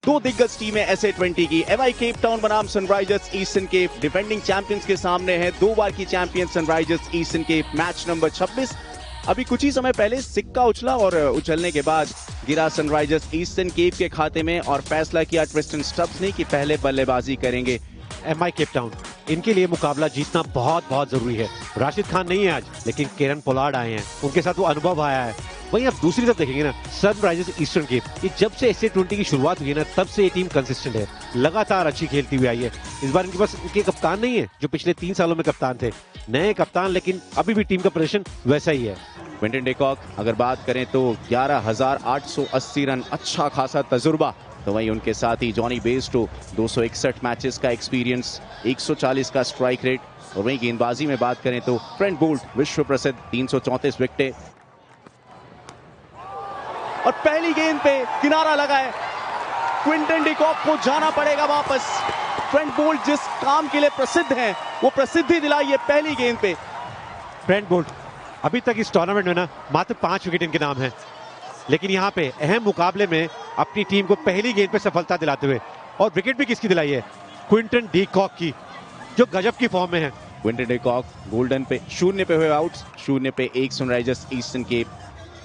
दो दिग्गज टीमें SA20 की MI केप टाउन बनाम Sunrisers Eastern Cape defending champions के सामने है। 2 बार की champion Sunrisers Eastern Cape. Match number 26। अभी कुछ ही समय पहले सिक्का उछला और उछलने के बाद गिरा सनराइजर्स ईस्टर्न केप के खाते में और फैसला किया ट्रिस्टन स्टब्स ने कि पहले बल्लेबाजी करेंगे। MI केप टाउन, इनके लिए मुकाबला जीतना बहुत जरूरी है। राशिद खान नहीं है आज, लेकिन केरन पोलार्ड आए हैं, उनके साथ वो अनुभव आया है। वहीं आप दूसरी तरफ देखेंगे ना, सनराइजर्स ईस्टर्न केप, ये जब से SA20 की शुरुआत हुई है ना, तब से ये टीम कंसिस्टेंट है, लगातार अच्छी खेलती हुई आई है। इस बार इनके पास उनके कप्तान नहीं है जो पिछले 3 सालों में कप्तान थे, नए कप्तान, लेकिन अभी भी टीम का प्रदर्शन वैसा ही है। क्विंटन डिकॉक अगर बात करें तो 11,880 रन, अच्छा खासा तजुर्बा। तो वहीं उनके साथ ही जॉनी बेस्टो 261 मैचेस का एक्सपीरियंस, 140 का स्ट्राइक रेट। और वहीं गेंदबाजी में बात करें तो ट्रेंट बोल्ट विश्व प्रसिद्ध 334 विकेटें। और पहली गेंद पे किनारा लगा है। क्विंटन डिकॉक को जाना पड़ेगा वापस। ट्रेंट बोल्ट जिस काम के लिए प्रसिद्ध हैं, वो प्रसिद्धि दिलाई है पहली गेंद पे। ट्रेंट बोल्ट अभी तक इस टूर्नामेंट में ना मात्र 5 विकेट इनके नाम है, लेकिन यहाँ पे अहम मुकाबले में अपनी टीम को पहली गेंद पे सफलता दिलाते हुए, और विकेट भी किसकी दिलाई है? क्विंटन डिकॉक की, जो गजब की फॉर्म में है। क्विंटन डिकॉक गोल्डन पे 0 पे हुए आउट्स, 0 पे 1 Sunrisers Eastern Cape.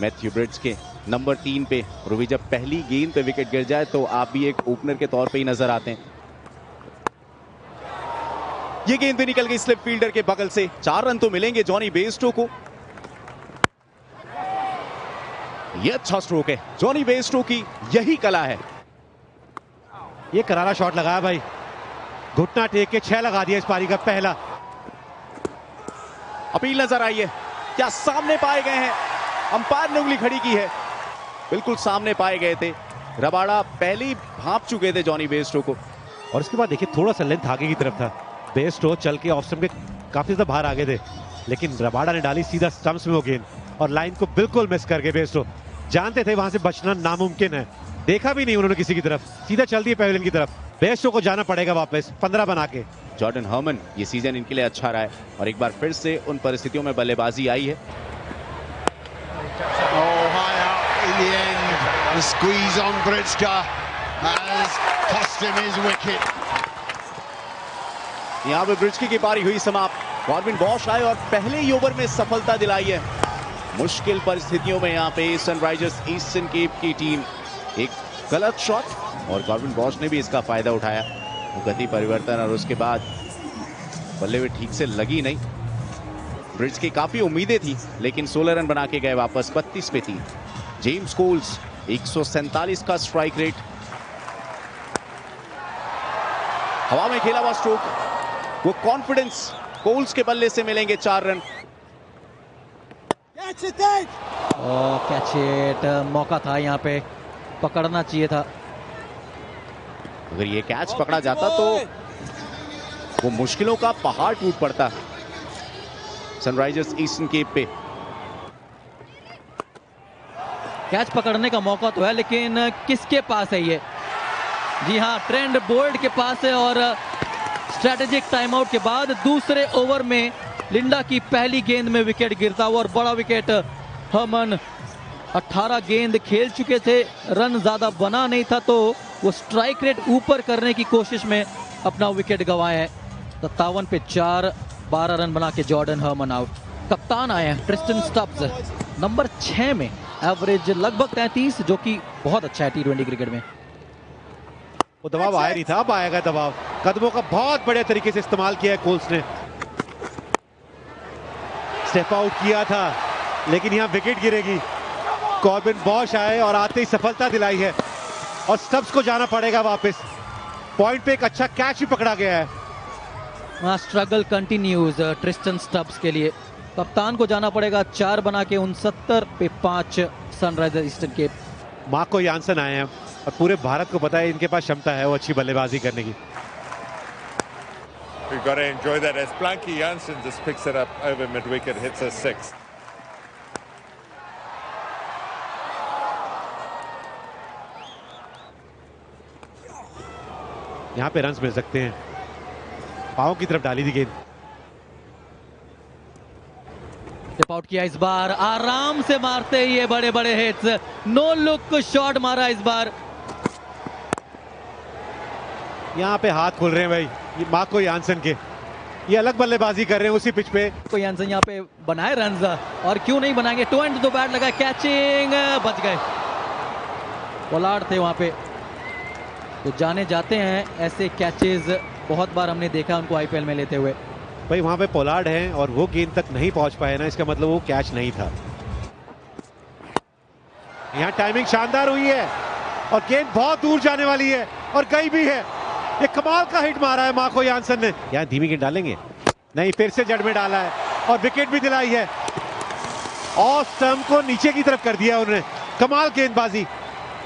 Matthew breeds के नंबर 3 पे। और अभी जब पहली गेंद पे विकेट गिर जाए तो आप भी एक ओपनर के तौर पे ही नजर आते हैं। ये गेंद भी निकल गई स्लिप फील्डर के बगल से। 4 रन तो मिलेंगे जॉनी बेस्टो को। ये अच्छा स्ट्रोक है जॉनी बेस्टो की, यही कला है। ये करारा शॉट लगाया भाई, घुटना टेक के 6 लगा दिया इस पारी का पहला। अपील नजर आई है, क्या सामने पाए गए हैं? अंपायर ने उंगली खड़ी की है, बिल्कुल सामने पाए गए थे। रबाड़ा पहले ही भांप चुके थे जॉनी बेस्टो को। और इसके बाद देखिए थोड़ा सा लेंथ आगे की तरफ था, बेस्टो चल के ऑफ स्टंप के काफी ज्यादा बाहर आगे थे, लेकिन रबाड़ा ने डाली सीधा स्टंप्स में वो गेंद, और लाइन को बिल्कुल मिस कर गए बेस्टो। जानते थे वहां से बचना नामुमकिन है, देखा भी नहीं उन्होंने किसी की तरफ, सीधा चल दिए पैवेलियन की तरफ। बेस्टो को जाना पड़ेगा वापस 15 बना के। जॉर्डन हर्मन ये सीजन इनके लिए अच्छा रहा है और एक बार फिर से उन परिस्थितियों में बल्लेबाजी आई है। Oh, high up in the end. The squeeze on Britska has cost him his wicket. यहाँ पे ब्रिड्सकी की पारी हुई समाप्त। कॉर्बिन बॉश आए और पहले ही ओवर में सफलता दिलाई है। मुश्किल परिस्थितियों में यहाँ पे सनराइजर्स ईस्टर्न केप की टीम, एक गलत शॉट और कॉर्बिन बॉश ने भी इसका फायदा उठाया। गति परिवर्तन और उसके बाद बल्ले में ठीक से लगी नहीं। ब्रिड्स की काफी उम्मीदें थी, लेकिन 16 रन बना के गए वापस 32 पे 3। जेम्स कोल्स 147 का स्ट्राइक रेट। हवा में खेला हुआ स्ट्रोक, वो कॉन्फिडेंस कोल्स के बल्ले से मिलेंगे 4 रन। कैच इट, मौका था यहाँ पे, पकड़ना चाहिए था। अगर ये कैच पकड़ा जाता तो वो मुश्किलों का पहाड़ टूट पड़ता सनराइजर्स ईस्टर्न केप पे। कैच पकड़ने का मौका तो है, लेकिन किसके पास है ये? जी हाँ, ट्रेंट बोल्ट के पास है। और स्ट्रेटेजिक टाइम आउट के बाद दूसरे ओवर में लिंडा की पहली गेंद में विकेट गिरता हुआ, और बड़ा विकेट। हर्मन 18 गेंद खेल चुके थे, रन ज्यादा बना नहीं था, तो वो स्ट्राइक रेट ऊपर करने की कोशिश में अपना विकेट गंवाए हैं। 57 पे 4, 12 रन बना के जॉर्डन हर्मन आउट। कप्तान आए हैं ट्रिस्टन स्टब्स, नंबर 6 में, एवरेज लगभग 33, जो कि बहुत अच्छा है T20 क्रिकेट में। वो दबाव आया नहीं था, अब आएगा दबाव। कदमों का बहुत बढ़िया तरीके से इस्तेमाल किया है कोल्स ने। स्टेप आउट किया था, लेकिन यहाँ विकेट गिरेगी। कॉर्बिन बॉश आए और आते ही सफलता दिलाई है, और स्टब्स को जाना पड़ेगा वापस। पॉइंट पे एक अच्छा कैच भी पकड़ा गया है। वहाँ स्ट्रगल कंटिन्यूज ट्रिस्टन स्टब्स के लिए। कप्तान को जाना पड़ेगा 4 बना के 69 पे 5 Sunrisers Eastern Cape. Marco Jansen आए हैं, और पूरे भारत को पता है इनके पास क्षमता है वो अच्छी बल्लेबाजी करने की। We've got to enjoy that as Blanky Janssen just picks it up over mid-wicket, hits a 6. यहाँ पे रन्स मिल सकते हैं। पाँव की तरफ डाली थी गेंद। टिप आउट किया इस बार, आराम से मारते ही ये बड़े बड़े हिट्स। नो लुक शॉट मारा इस बार। यहाँ पे हाथ खुल रहे हैं भाई ये मार्को यानसन के, ये अलग बल्लेबाजी कर रहे हैं उसी पिच पे। को यानसन यहाँ पे बनाए रन, और क्यों नहीं बनाएंगे। 2 एंड 2 बैट लगा, कैचिंग, बच गए। पोलार्ड थे वहां पे, तो जाने जाते हैं ऐसे कैचेस, बहुत बार हमने देखा उनको आईपीएल में लेते हुए। भाई वहां पे पोलार्ड हैं और वो गेंद तक नहीं पहुंच पाए ना, इसका मतलब वो कैच नहीं था। यहाँ टाइमिंग शानदार हुई है और गेंद बहुत दूर जाने वाली है और गई भी है। ये कमाल का हिट मारा है मार्को यानसन ने। यहाँ धीमी गेंद डालेंगे, नहीं, फिर से जड़ में डाला है और विकेट भी दिलाई है और स्टंप को नीचे की तरफ कर दिया उन्होंने। कमाल गेंदबाजी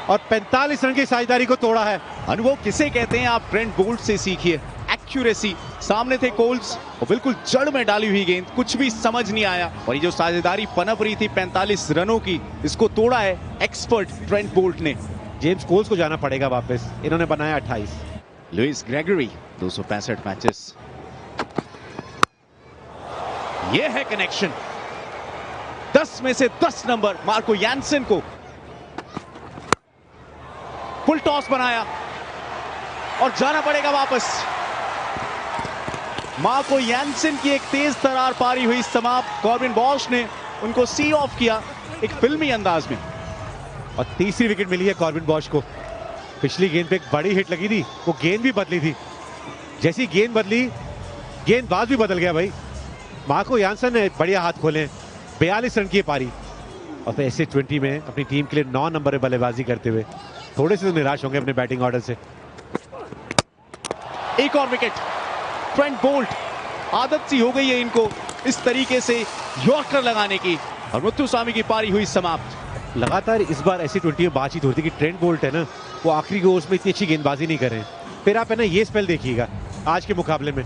और 45 रन की साझेदारी को तोड़ा है। अनुभव किसे कहते हैं आप ट्रेंट बोल्ट से सीखिए। एक्यूरेसी, सामने थे कोल्स और बिल्कुल जड़ में डाली हुई गेंद, कुछ भी समझ नहीं आया। और ये जो साझेदारी पनप रही थी 45 रनों की, इसको तोड़ा है एक्सपर्ट ट्रेंट बोल्ट ने। जेम्स कोल्स को जाना पड़ेगा वापस, इन्होंने बनाया 28। Lewis Gregory 265 matches. ये है कनेक्शन, 10 में से 10 नंबर मार्को यानसन को। फुल टॉस बनाया और जाना पड़ेगा वापस। मार्को यानसन की एक तेज तरार पारी हुई समाप्त। कॉर्बिन बॉश ने उनको सी ऑफ किया एक फिल्मी अंदाज में। और तीसरी विकेट मिली है कॉर्बिन बॉश को। पिछली गेंद पे एक बड़ी हिट लगी थी, वो गेंद भी बदली थी। जैसी गेंद बदली, गेंदबाज भी बदल गया भाई। मार्को यानसन ने बढ़िया हाथ खोले, 42 रन की पारी। और फिर ऐसे 20 में अपनी टीम के लिए 9 नंबर पे बल्लेबाजी करते हुए थोड़े से तो निराश होंगे अपने बैटिंग ऑर्डर से। एक और विकेट। ट्रेंट बोल्ट, आदत सी हो गई है इनको इस तरीके से यॉर्कर लगाने की। और मुत्तुस्वामी की पारी हुई समाप्त। लगातार इस बार ऐसी 20 में बातचीत होती है कि ट्रेंट बोल्ट है ना, वो आखिरी ओवर्स में इतनी अच्छी गेंदबाजी नहीं कर रहे हैं। फिर आप है ना ये स्पेल देखिएगा आज के मुकाबले में।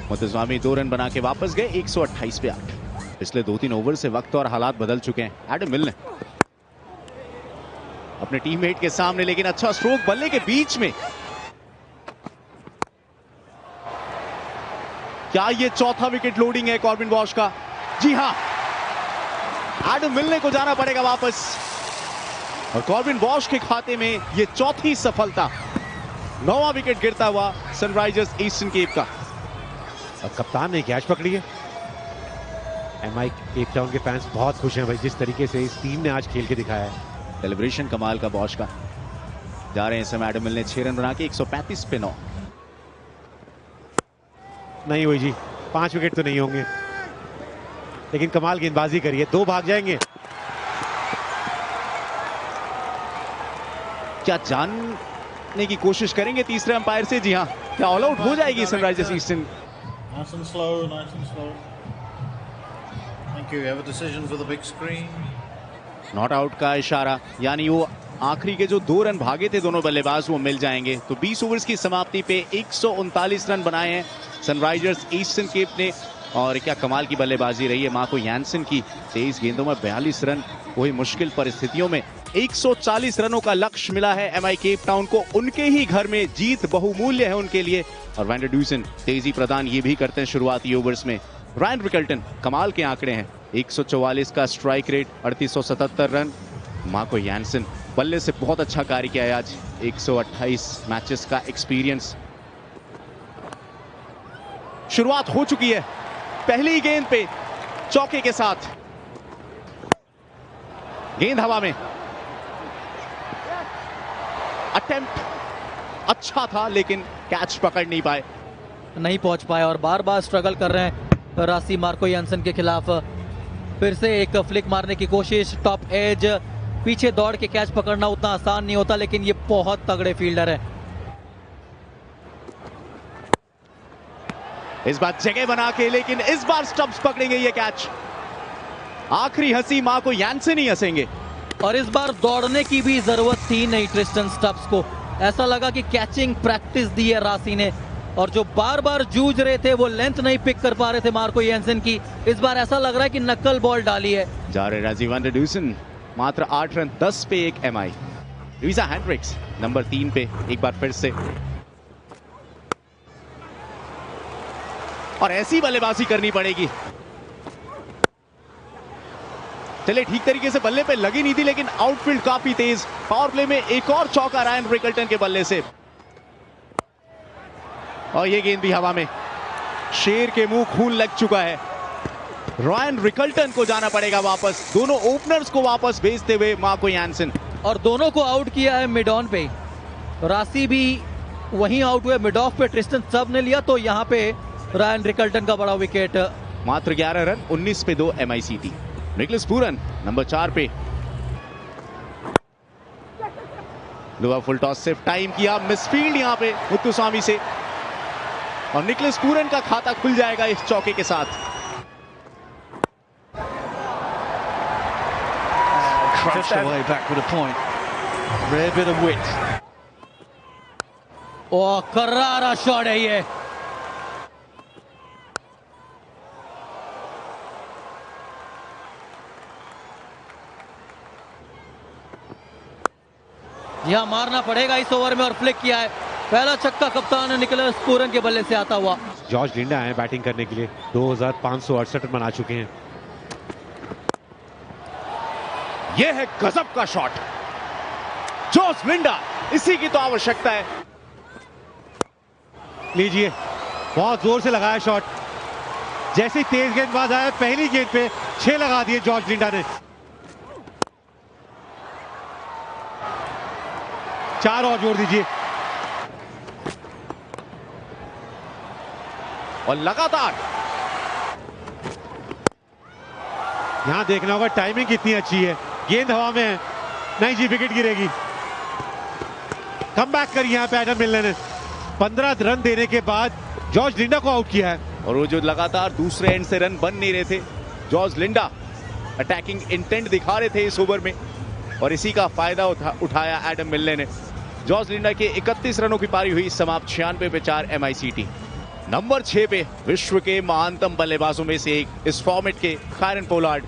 मुत्तुस्वामी 2 रन बना के वापस गए 128 पे 8। पिछले 2-3 ओवर से वक्त और हालात बदल चुके हैं। एडम मिल ने अपने टीममेट के सामने, लेकिन अच्छा स्ट्रोक बल्ले के बीच में। क्या ये चौथा विकेट लोडिंग है कॉर्बिन बॉश का? जी हां, एडम मिलने को जाना पड़ेगा वापस और कॉर्बिन बॉश के खाते में ये चौथी सफलता। 9वां विकेट गिरता हुआ सनराइजर्स ईस्टर्न केप का। और कप्तान ने कैच पकड़ी है। एमआई केप टाउन के फैंस बहुत खुश हैं भाई, जिस तरीके से इस टीम ने आज खेल के दिखाया है। सेलिब्रेशन कमाल का बॉश का। जा रहे हैं इस समय एडम मिल ने 6 रन बना के 135 पे 9। नहीं हुई जी, 5 विकेट तो नहीं होंगे, लेकिन कमाल गेंदबाजी करिए। 2 भाग जाएंगे। क्या जानने की कोशिश करेंगे तीसरे अंपायर से? जी हां, क्या ऑल आउट हो जाएगी Sunrisers eastern? Nice and slow, nice and slow. Thank you. You have a decision for the big screen. Not out का इशारा, यानी वो आखिरी के जो 2 रन भागे थे दोनों बल्लेबाज वो मिल जाएंगे। तो 20 ओवर्स की समाप्ति पे 139 रन बनाए हैं सनराइजर्स ईस्टर्न केप ने। और क्या कमाल की बल्लेबाजी रही है मार्को यानसन की। 23 गेंदों में 42 रन, वही मुश्किल परिस्थितियों में 140 रनों का लक्ष्य मिला है एमआई केप टाउन को। उनके ही घर में जीत बहुमूल्य है उनके लिए। और वैन डर ड्यूसन तेजी प्रदान ये भी करते हैं शुरुआती ओवर्स में। रायन रिकल्टन कमाल के आंकड़े हैं, 144 का strike rate, 3877 run. Marco Jansen बल्ले से बहुत अच्छा कार्य किया है आज, 128 मैचेस का एक्सपीरियंस। शुरुआत हो चुकी है पहली गेंद पे चौके के साथ। गेंद हवा में, अटेम्प्ट अच्छा था लेकिन कैच पकड़ नहीं पाए, नहीं पहुंच पाए और बार बार स्ट्रगल कर रहे हैं रासी मार्को यानसन के खिलाफ। फिर से एक फ्लिक मारने की कोशिश, टॉप एज, पीछे दौड़ के कैच पकड़ना उतना आसान नहीं होता, लेकिन ये बहुत तगड़े फील्डर है। इस बार जगह बना के, लेकिन इस बार स्टंप्स पकड़ेंगे ये कैच। आखिरी हंसी मार्को यानसन ही हंसेंगे। और इस बार दौड़ने की भी जरूरत थी नहीं ट्रिस्टन स्टब्स को। ऐसा लगा कि कैचिंग प्रैक्टिस दी है रासी ने, और जो बार बार जूझ रहे थे वो लेंथ नहीं पिक कर पा रहे थे मार्को यानसन की, इस बार ऐसा लग रहा है कि नक्कल बॉल डाली है। जा रहे राजीव वैन डर ड्यूसन, मात्र 8 रन 10 पे 1 एमआई। लुइसा हेंड्रिक्स नंबर 3 पे एक बार फिर से। और ऐसी बल्लेबाजी करनी पड़ेगी। चले ठीक तरीके से बल्ले पे लगी नहीं थी, लेकिन आउटफील्ड काफी तेज। पावर प्ले में एक और चौका रायन रिकल्टन के बल्ले से। और ये गेंद भी हवा में। शेर के मुंह खून लग चुका है। रायन रिकल्टन को जाना पड़ेगा वापस, दोनों ओपनर्स को वापस भेजते हुए मार्को यानसन। और दोनों को आउट किया है मिड ऑन पे। राशि भी वहीं आउट हुए, मिड ऑफ पे ट्रिस्टन सब ने लिया, तो यहाँ पे रायन रिकल्टन का बड़ा विकेट। मात्र 11 रन, 19 पे 2 MICT। निकलस पूरन नंबर 4 पे। लोअर फुल टॉस से टाइम किया, मिसफील्ड यहाँ पे मुत्तुस्वामी से, और निकलस पूरन का खाता खुल जाएगा इस चौके के साथ। Crunched away back with a point. Rare bit of wit. और करारा शॉट है ये। यहां मारना पड़ेगा इस ओवर में, और फ्लिक किया है। पहला छक्का कप्तान निकलस पूरन के बल्ले से आता हुआ। जॉर्ज लिंडा आए बैटिंग करने के लिए, 2568 रन बना चुके हैं। यह है गजब का शॉट, जॉर्ज लिंडा, इसी की तो आवश्यकता है। लीजिए, बहुत जोर से लगाया शॉट। जैसे तेज गेंदबाज आया, पहली गेंद पे 6 लगा दिए जॉर्ज लिंडा ने। 4 और जोड़ दीजिए। और लगातार यहां देखना होगा टाइमिंग कितनी अच्छी है। गेंद हवा में है, नहीं जी, विकेट गिरेगी। कम बैक करी यहां पे एडम मिलर ने। 15 रन देने के बाद जॉर्ज लिंडा को आउट किया है। और वो जो लगातार दूसरे एंड से रन बन नहीं रहे थे, जॉर्ज लिंडा अटैकिंग इंटेंट दिखा रहे थे इस ओवर में, और इसी का फायदा उठाया एडम मिलर ने। जॉर्ज लिंडा के 31 रनों की पारी हुई समाप्त, 96 पे 4 MICT। नंबर 6 पे विश्व के महानतम बल्लेबाजों में से एक इस फॉर्मेट के कायरन पोलार्ड।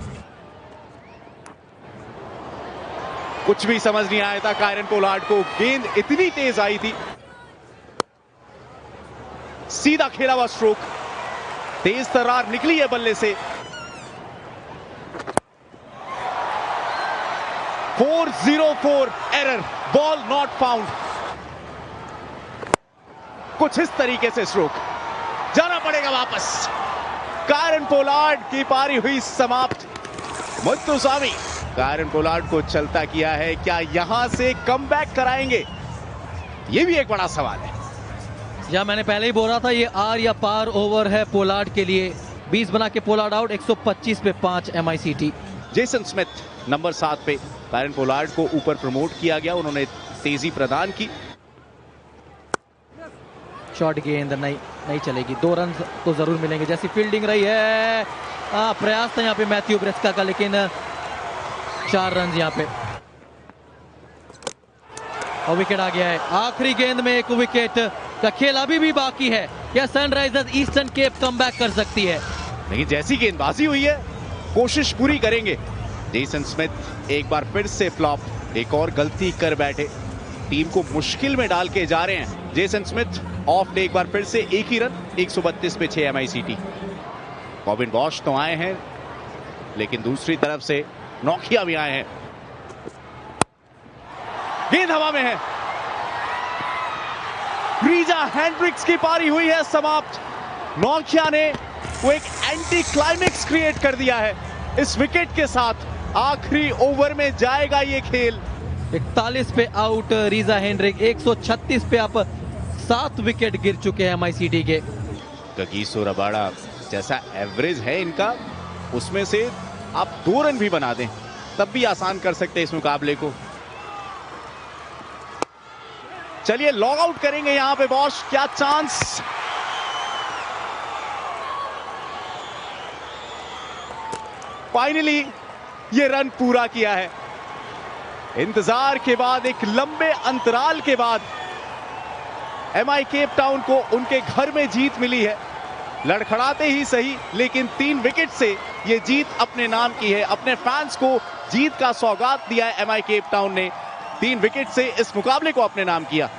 कुछ भी समझ नहीं आया था कायरन पोलार्ड को, गेंद इतनी तेज आई थी, सीधा खेला हुआ स्ट्रोक, तेज तर्रार निकली है बल्ले से। 404 एरर, बॉल नॉट फाउंड। कुछ इस तरीके से स्ट्रोक, जाना पड़ेगा वापस। कायरन पोलार्ड की पारी हुई समाप्त। मुत्तुस्वामी कायरन पोलार्ड को चलता किया है, क्या यहां से कमबैक कराएंगे? यह भी एक बड़ा सवाल है। या मैंने पहले ही बोला था, ये आर या पार ओवर है पोलार्ड के लिए। 20 बना के पोलार्ड आउट, 125 पे 5 MICT। जेसन स्मिथ नंबर 7 पे। कायरन पोलार्ड को ऊपर प्रमोट किया गया, उन्होंने तेजी प्रदान की। शॉर्ट गेंद नहीं चलेगी, 2 रन तो जरूर मिलेंगे। जैसी फील्डिंग रही है, प्रयास था यहाँ पे मैथ्यू ब्रेस्का का, लेकिन 4 रन यहाँ पे, और विकेट आ गया है। आखिरी गेंद में एक विकेट का खेल अभी भी बाकी है। क्या सनराइजर्स ईस्टर्न केप कमबैक कर सकती है? लेकिन जैसी गेंदबाजी हुई है, कोशिश पूरी करेंगे। जेसन स्मिथ एक बार फिर से फ्लॉप, एक और गलती कर बैठे, टीम को मुश्किल में डाल के जा रहे हैं। जेसन स्मिथ ऑफ डे, एक बार फिर से एक ही रन, 132 पे 6 MICT। कॉबिन बॉश तो आए हैं, लेकिन दूसरी तरफ से नोकिया भी आए हैं। गेंद हवा में है। रीजा हेंड्रिक्स की पारी हुई है समाप्त। नोकिया ने वो एक एंटी क्लाइमेक्स क्रिएट कर दिया है इस विकेट के साथ। आखिरी ओवर में जाएगा ये खेल। 41 पे आउट रीजा हेंड्रिक, 136 पे आप 7 विकेट गिर चुके हैं MICT के। कगिसो रबाड़ा जैसा एवरेज है इनका, उसमें से आप 2 रन भी बना दें तब भी आसान कर सकते हैं इस मुकाबले को। चलिए लॉग आउट करेंगे यहां पे बॉश, क्या चांस? फाइनली ये रन पूरा किया है। इंतजार के बाद, एक लंबे अंतराल के बाद MI केप टाउन को उनके घर में जीत मिली है। लड़खड़ाते ही सही, लेकिन 3 विकेट से ये जीत अपने नाम की है। अपने फैंस को जीत का सौगात दिया है MI केप टाउन ने। 3 विकेट से इस मुकाबले को अपने नाम किया।